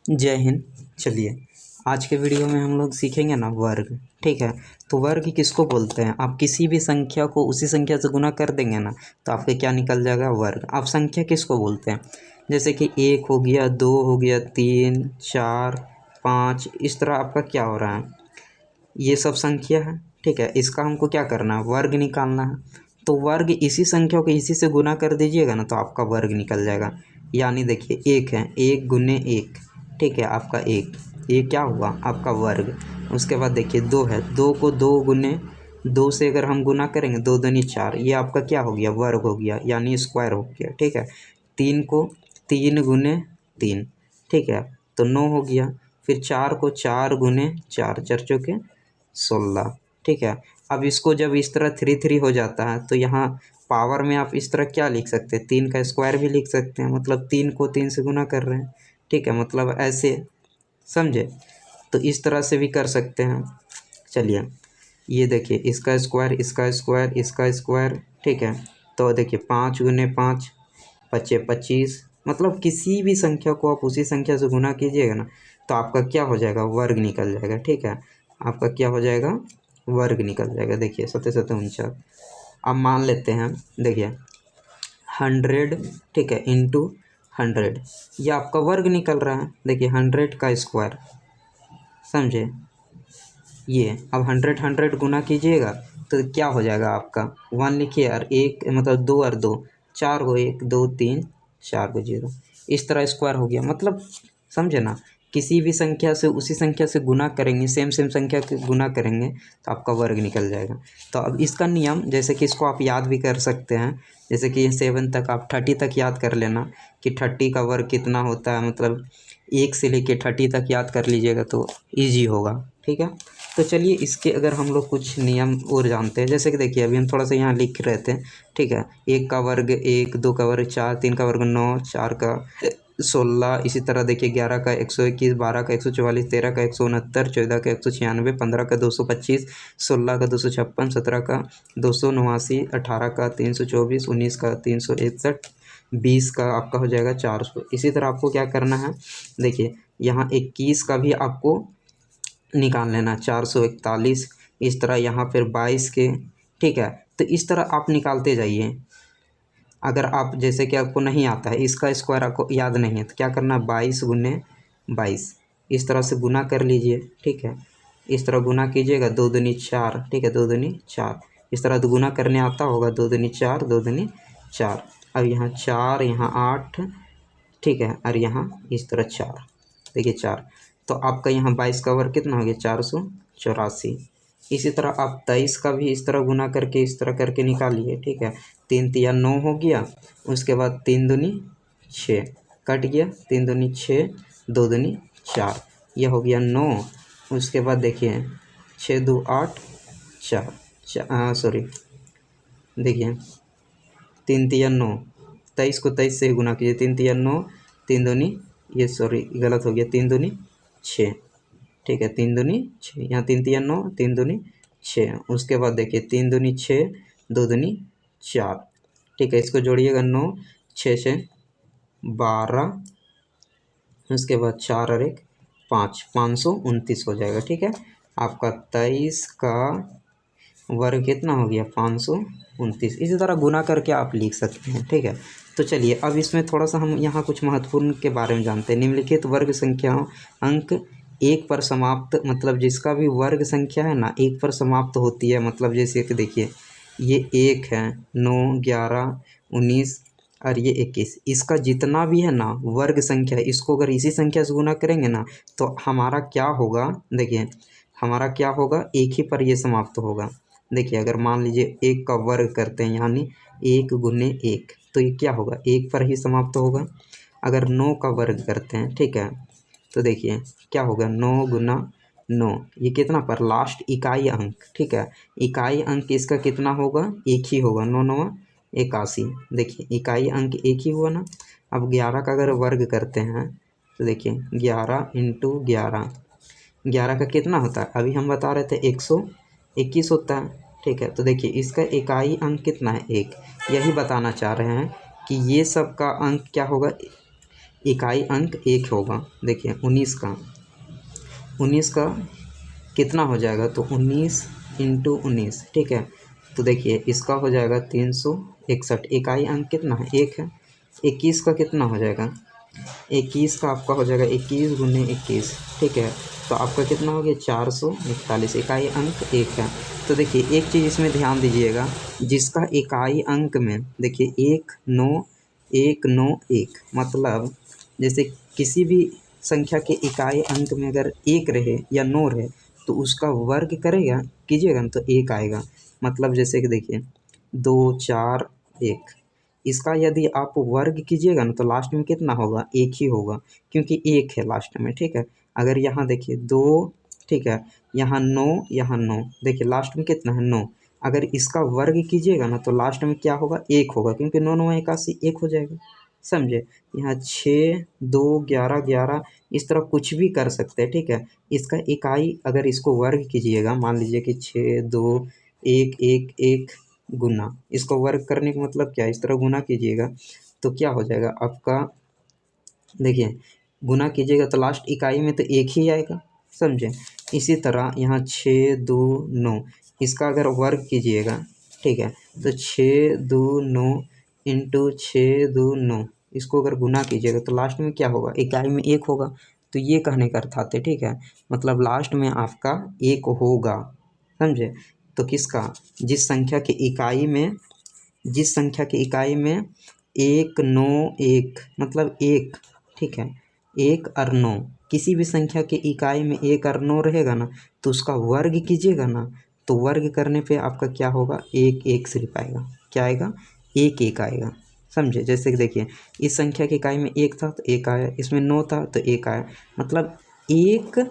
जय हिंद। चलिए आज के वीडियो में हम लोग सीखेंगे ना वर्ग। ठीक है, तो वर्ग किसको बोलते हैं? आप किसी भी संख्या को उसी संख्या से गुना कर देंगे ना तो आपके क्या निकल जाएगा? वर्ग। आप संख्या किसको बोलते हैं? जैसे कि 1 हो गया, 2 हो गया, 3, 4, 5, इस तरह आपका क्या हो रहा है, ये सब संख्या है। ठीक है, इसका हमको क्या करना है? वर्ग निकालना है। तो वर्ग इसी संख्या को इसी से गुना कर दीजिएगा ना तो आपका वर्ग निकल जाएगा। यानी देखिए 1 है, 1 गुने 1, ठीक है, आपका 1, ये क्या हुआ? आपका वर्ग। उसके बाद देखिए 2 है, 2 को 2 गुने 2 से अगर हम गुना करेंगे, 2 दूनी 4, ये आपका क्या हो गया? वर्ग हो गया, यानी स्क्वायर हो गया। ठीक है, 3 को 3 गुने 3, ठीक है, तो 9 हो गया। फिर 4 को 4 गुने 4, 4 चौके 16, ठीक है। अब इसको जब इस तरह 3 3 हो जाता है तो यहाँ पावर में आप इस तरह क्या लिख सकते हैं? 3 का स्क्वायर भी लिख सकते हैं, मतलब 3 को 3 से गुना कर रहे हैं। ठीक है, मतलब ऐसे, समझे? तो इस तरह से भी कर सकते हैं। चलिए ये देखिए, इसका स्क्वायर, इसका स्क्वायर, इसका स्क्वायर, ठीक है। तो देखिए 5 गुने 5 पच्चे 25, मतलब किसी भी संख्या को आप उसी संख्या से गुना कीजिएगा ना तो आपका क्या हो जाएगा? वर्ग निकल जाएगा। ठीक है, आपका क्या हो जाएगा? वर्ग निकल जाएगा। देखिए 7 7 49। अब मान लेते हैं, देखिए 100, ठीक है, इंटू 100, ये आपका वर्ग निकल रहा है। देखिए 100 का स्क्वायर, समझे? ये अब 100 100 गुना कीजिएगा तो क्या हो जाएगा आपका? 1 लिखिए और 1 मतलब 2 और 2 4 को 1 2 3 4 को 0, इस तरह स्क्वायर हो गया। मतलब समझे ना, किसी भी संख्या से उसी संख्या से गुना करेंगे, सेम सेम संख्या के गुना करेंगे तो आपका वर्ग निकल जाएगा। तो अब इसका नियम, जैसे कि इसको आप याद भी कर सकते हैं, जैसे कि 7 तक, आप 30 तक याद कर लेना कि 30 का वर्ग कितना होता है, मतलब 1 से लेके 30 तक याद कर लीजिएगा तो ईजी होगा। ठीक है, तो चलिए इसके अगर हम लोग कुछ नियम और जानते हैं, जैसे कि देखिए अभी हम थोड़ा सा यहाँ लिख रहे थे। ठीक है, 1 का वर्ग 1, 2 का वर्ग 4, 3 का वर्ग 9, 4 का 16, इसी तरह देखिए 11 का 121, 12 का 144, 13 का 169, 14 का 196, 15 का 225, 16 का 256, 17 का 289, 18 का 324, 19 का 361, 20 का आपका हो जाएगा 400। इसी तरह आपको क्या करना है, देखिए यहाँ 21 का भी आपको निकाल लेना, 441, इस तरह यहाँ फिर 22 के। ठीक है, तो इस तरह आप निकालते जाइए। अगर आप, जैसे कि आपको नहीं आता है, इसका स्क्वायर आपको याद नहीं है, तो क्या करना है? 22 गुने 22, इस तरह से गुना कर लीजिए। ठीक है, इस तरह गुना कीजिएगा, 2 दूनी 4, ठीक है, 2 दूनी 4, इस तरह तो गुना करने आता होगा, 2 दूनी 4, 2 दूनी 4। अब यहाँ 4, यहाँ 8, ठीक है, और यहाँ इस तरह 4, देखिए 4, तो आपका यहाँ 22 का वर्ग कितना हो गया? 484। इसी तरह आप 23 का भी इस तरह गुना करके, इस तरह करके निकालिए। ठीक है, 3 तिया 9 हो गया, उसके बाद 3 दूनी 6, कट गया, 3 दूनी 6, 2 दूनी 4, यह हो गया 9। उसके बाद देखिए 6 2 8 4, सॉरी, देखिए 3 तिया 9, 23 को 23 से ही गुना कीजिए, 3 तिया 9, 3 दूनी, ये सॉरी गलत हो गया, 3 दूनी 6, ठीक है, 3 दूनी 6, यहाँ 3 तिया 9, 3 दूनी 6, उसके बाद देखिए 3 दूनी 6, 2 दूनी 4, ठीक है, इसको जोड़िएगा 9, 6 से 12, उसके बाद 4 और 1 5, 529 हो जाएगा। ठीक है, आपका 23 का वर्ग कितना हो गया? 529। इसी तरह गुना करके आप लिख सकते हैं। ठीक है, तो चलिए अब इसमें थोड़ा सा हम यहाँ कुछ महत्वपूर्ण के बारे में जानते हैं। निम्नलिखित वर्ग संख्याओं अंक 1 पर समाप्त, मतलब जिसका भी वर्ग संख्या है ना 1 पर समाप्त होती है, मतलब जैसे कि देखिए ये 1 है, 9, 11, 19 और ये 21, इसका जितना भी है ना वर्ग संख्या, इसको अगर इसी संख्या से गुना करेंगे ना तो हमारा क्या होगा? देखिए हमारा क्या होगा? 1 ही पर ये समाप्त होगा। देखिए अगर मान लीजिए 1 का वर्ग करते हैं, यानी 1 गुने 1, तो ये क्या होगा? 1 पर ही समाप्त होगा। अगर 9 का वर्ग करते हैं, ठीक है, तो देखिए क्या होगा? 9 गुना 9, ये कितना पर? लास्ट इकाई अंक। ठीक है, इकाई अंक इसका कितना होगा? 1 ही होगा, 9 9 81। देखिए इकाई अंक 1 ही हुआ ना। अब 11 का अगर वर्ग करते हैं तो देखिए 11 इंटू 11, 11 का कितना होता है? अभी हम बता रहे थे 121 होता है। ठीक है, तो देखिए इसका इकाई अंक कितना है? 1। यही बताना चाह रहे हैं कि ये सब का अंक क्या होगा? इकाई अंक 1 होगा। देखिए 19 का कितना हो जाएगा, तो 19 इंटू 19, ठीक है। तो देखिए इसका हो जाएगा 361, इकाई अंक कितना है, 1 है। 21 का कितना हो जाएगा, 21 का आपका हो जाएगा 21 गुने 21, ठीक है। तो आपका कितना हो गया 441, इकाई अंक 1 है। तो देखिए एक चीज़ इसमें ध्यान दीजिएगा, जिसका इकाई अंक में देखिए 191191, मतलब जैसे किसी भी संख्या के इकाई अंक में अगर 1 रहे या 9 रहे तो उसका वर्ग करेगा कीजिएगा ना तो 1 आएगा। मतलब जैसे कि देखिए 2 4 1, इसका यदि आप वर्ग कीजिएगा ना तो लास्ट में कितना होगा, 1 ही होगा, क्योंकि 1 है लास्ट में, ठीक है। अगर यहाँ देखिए 2, ठीक है, यहाँ 9, यहाँ 9, देखिए लास्ट में कितना है 9, अगर इसका वर्ग कीजिएगा ना तो लास्ट में क्या होगा, 1 होगा, क्योंकि 9 9 81 1 हो जाएगा, समझे। यहाँ 6 2 11 11 इस तरह कुछ भी कर सकते हैं, ठीक है। इसका इकाई अगर इसको वर्ग कीजिएगा, मान लीजिए कि 6 2 1 1 1 गुना, इसको वर्ग करने का मतलब क्या है, इस तरह गुना कीजिएगा तो क्या हो जाएगा आपका, देखिए गुना कीजिएगा तो लास्ट इकाई में तो 1 ही आएगा, समझे। इसी तरह यहाँ 6 2 9, इसका अगर वर्ग कीजिएगा, ठीक है, तो 6 2 9 इंटू 6 2 9, इसको अगर गुना कीजिएगा तो लास्ट में क्या होगा, इकाई में 1 होगा। तो ये कहने का अर्थ आते, ठीक है, मतलब लास्ट में आपका 1 होगा, समझे। तो किसका, जिस संख्या की इकाई में 1 9 1 मतलब 1, ठीक है, 1 और 9, किसी भी संख्या की इकाई में 1 और 9 रहेगा ना तो उसका वर्ग कीजिएगा ना तो वर्ग करने पे आपका क्या होगा, 1 1 सिर्फ आएगा, क्या आएगा, 1 1 आएगा, समझे। जैसे कि देखिए इस संख्या की इकाई में 1 था तो 1 आया, इसमें 9 था तो 1 आया, मतलब 1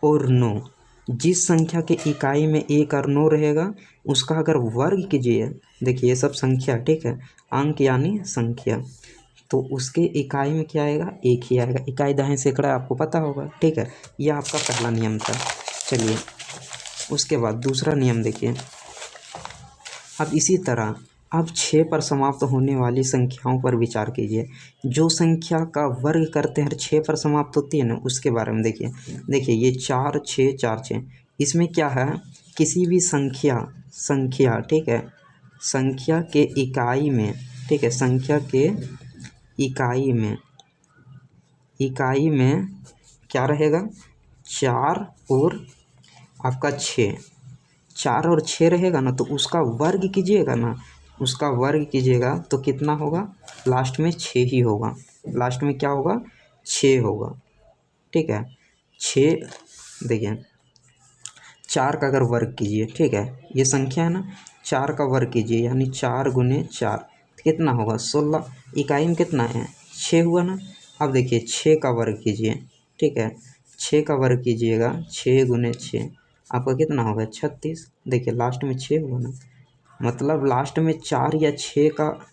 और 9, जिस संख्या के इकाई में 1 और 9 रहेगा उसका अगर वर्ग कीजिए, देखिए ये सब संख्या, ठीक है, अंक यानी संख्या, तो उसके इकाई में क्या आएगा, 1 ही आएगा। इकाई दहाई सैकड़ा आपको पता होगा, ठीक है, यह आपका पहला नियम था। चलिए उसके बाद दूसरा नियम देखिए। अब इसी तरह अब 6 पर समाप्त होने वाली संख्याओं पर विचार कीजिए। जो संख्या का वर्ग करते हैं 6 पर समाप्त होती है ना, उसके बारे में देखिए। देखिए ये 4 6 4 6, इसमें क्या है, किसी भी संख्या, ठीक है, संख्या के इकाई में, ठीक है, संख्या के इकाई में क्या रहेगा, 4 और आपका 6, 4 और 6 रहेगा ना तो उसका वर्ग कीजिएगा तो कितना होगा, लास्ट में 6 ही होगा, लास्ट में क्या होगा, 6 होगा, ठीक है। 6, देखिए 4 का अगर वर्ग कीजिए, ठीक है, ये संख्या है ना, 4 का वर्ग कीजिए यानी 4 गुने 4 तो कितना होगा, 16, इकाई में कितना है, 6 हुआ ना। अब देखिए 6 का वर्ग कीजिए, ठीक है, 6 का वर्ग कीजिएगा, 6 गुने 6 आपका कितना होगा, 36, देखिए लास्ट में 6 हुआ ना, मतलब लास्ट में 4 या 6 का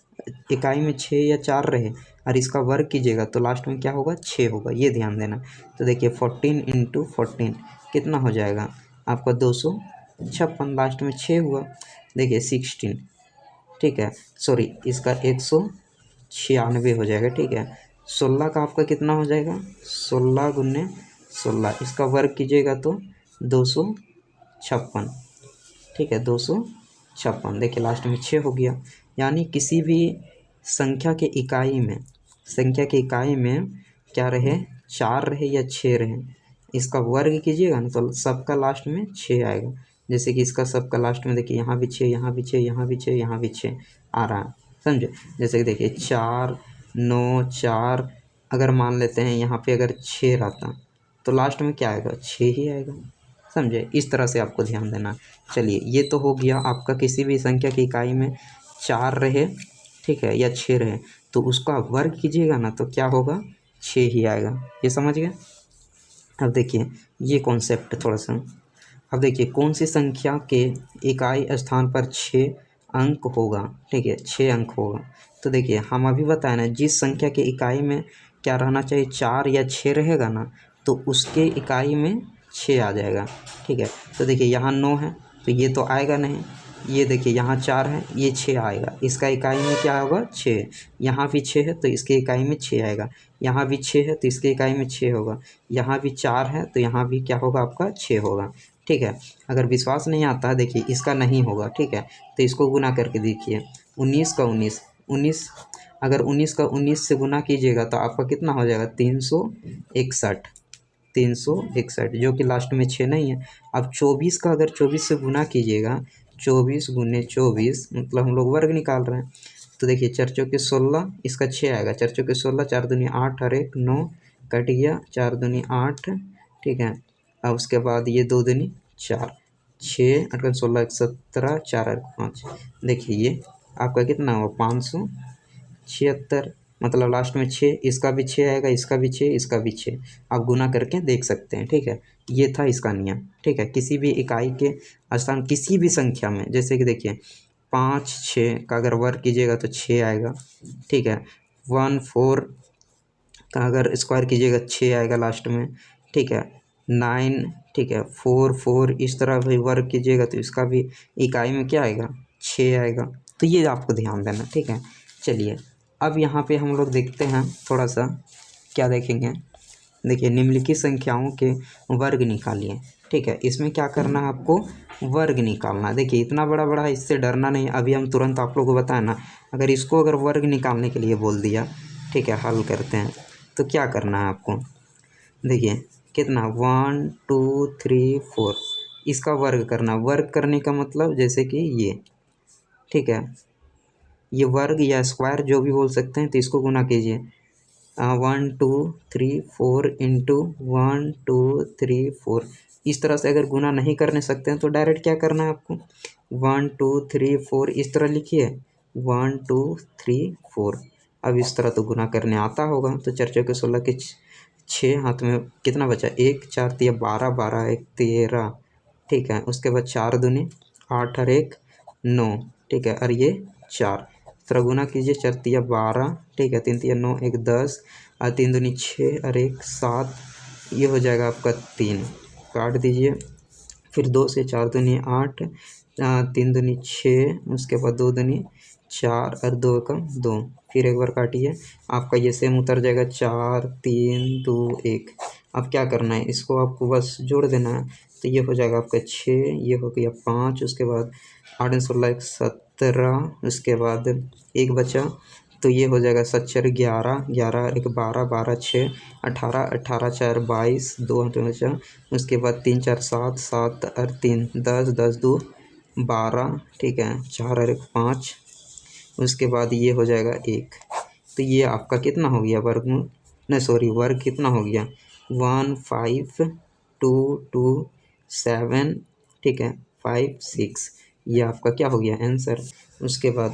इकाई में 6 या 4 रहे और इसका वर्ग कीजिएगा तो लास्ट में क्या होगा, 6 होगा, ये ध्यान देना। तो देखिए 14 इंटू 14 कितना हो जाएगा आपका, 256, लास्ट में 6 हुआ। देखिए 16, ठीक है, सॉरी इसका 196 हो जाएगा, ठीक है। 16 का आपका कितना हो जाएगा, 16 गुने 16, इसका वर्ग कीजिएगा तो 256, ठीक है, 256, देखिए लास्ट में 6 हो गया। यानी किसी भी संख्या के इकाई में क्या रहे, 4 रहे या 6 रहे, इसका वर्ग कीजिएगा ना तो सबका लास्ट में 6 आएगा। जैसे कि इसका सबका लास्ट में देखिए यहाँ भी 6, यहाँ भी 6, यहाँ भी 6, यहाँ भी 6 आ रहा है, समझे। जैसे कि देखिए 4 9 4, अगर मान लेते हैं यहाँ पे अगर 6 रहता तो लास्ट में क्या आएगा, 6 ही आएगा, समझे। इस तरह से आपको ध्यान देना। चलिए ये तो हो गया आपका, किसी भी संख्या की इकाई में 4 रहे, ठीक है, या 6 रहे तो उसका वर्ग कीजिएगा ना तो क्या होगा, 6 ही आएगा, ये समझ गए। अब देखिए ये कॉन्सेप्ट थोड़ा सा, अब देखिए कौन सी संख्या के इकाई स्थान पर 6 अंक होगा, ठीक है, 6 अंक होगा। तो देखिए हम अभी बताए ना, जिस संख्या के इकाई में क्या रहना चाहिए, 4 या 6 रहेगा ना तो उसके इकाई में 6 आ जाएगा, ठीक है। तो देखिए यहाँ 9 है तो ये तो आएगा नहीं, ये देखिए यहाँ 4 है, ये 6 आएगा, इसका इकाई में क्या होगा 6। यहाँ भी 6 है तो इसके इकाई में 6 आएगा, यहाँ भी 6 है तो इसके इकाई में 6 होगा, यहाँ भी 4 है तो यहाँ भी क्या होगा आपका 6 होगा। ठीक है, अगर विश्वास नहीं आता है देखिए इसका नहीं होगा। ठीक है, तो इसको गुना करके देखिए 19 का 19, 19 अगर 19 का 19 से गुना कीजिएगा तो आपका कितना हो जाएगा 361, 361 जो कि लास्ट में 6 नहीं है। अब 24 का अगर 24 से गुना कीजिएगा, 24 गुने 24 मतलब हम लोग वर्ग निकाल रहे हैं। तो देखिए 4 चौके 16, इसका 6 आएगा, 4 चौके 16, 4 दूनी 8 और 1 9 कट गया, 4 दूनी 8। ठीक है, अब उसके बाद ये 2 दूनी 4, 6 8 16 17, 4 और 5, देखिए ये आपका कितना हुआ 576, मतलब लास्ट में 6, इसका भी 6 आएगा, इसका भी 6, इसका भी 6, आप गुना करके देख सकते हैं। ठीक है, ये था इसका नियम। ठीक है, किसी भी इकाई के स्थान किसी भी संख्या में, जैसे कि देखिए 5 6 का अगर वर्ग कीजिएगा तो 6 आएगा। ठीक है, 1 4 का अगर स्क्वायर कीजिएगा 6 आएगा लास्ट में। ठीक है, 9, ठीक है 4 4 इस तरह भी वर्ग कीजिएगा तो इसका भी इकाई में क्या आएगा 6 आएगा। तो ये आपको ध्यान देना। ठीक है, चलिए अब यहाँ पे हम लोग देखते हैं थोड़ा सा, क्या देखेंगे, देखिए निम्नलिखित संख्याओं के वर्ग निकालिए। ठीक है, इसमें क्या करना है आपको वर्ग निकालना है। देखिए इतना बड़ा बड़ा है, इससे डरना नहीं। अभी हम तुरंत आप लोगों को बताएं ना, अगर इसको अगर वर्ग निकालने के लिए बोल दिया, ठीक है हल करते हैं, तो क्या करना है आपको, देखिए कितना 1 2 3 4, इसका वर्ग करना। वर्ग करने का मतलब जैसे कि ये, ठीक है ये वर्ग या स्क्वायर जो भी बोल सकते हैं, तो इसको गुना कीजिए 1 2 3 4 इंटू 1 2 3 4। इस तरह से अगर गुना नहीं करने सकते हैं तो डायरेक्ट क्या करना है आपको 1 2 3 4 इस तरह लिखिए 1 2 3 4। अब इस तरह तो गुना करने आता होगा, तो 4 चौके 16 के 6 हाथ में कितना बचा 1 4 3 12 12 1 13। ठीक है, उसके बाद 4 दूनी 8 और 1 9। ठीक है, और ये 4 तरह गुना कीजिए, 4 तिया 12, ठीक है 3 तिया 9 1 10 और 3 दूनी 6 और 1 7, ये हो जाएगा आपका 3, काट दीजिए। फिर 2 से 4 दूनी 8, 3 दूनी 6, उसके बाद 2 दूनी 4 और 2 का 2, फिर एक बार काटिए, आपका ये सेम उतर जाएगा 4 3 2 1। अब क्या करना है, इसको आपको बस जोड़ देना है, तो ये हो जाएगा आपका 6, ये हो गया 5, उसके बाद 8 16 17, उसके बाद एक बचा, तो ये हो जाएगा 7 4 11 11 1 12 12 6 18 18 4 22 2 बचा, उसके बाद 3 4 7 7 और 3 10 10 2 12। ठीक है, 4 और 1 5, उसके बाद ये हो जाएगा 1। तो ये आपका कितना हो गया वर्गमूल, नहीं सॉरी वर्ग कितना हो गया 1 5 2 2 7, ठीक है 5 6, ये आपका क्या हो गया आंसर। उसके बाद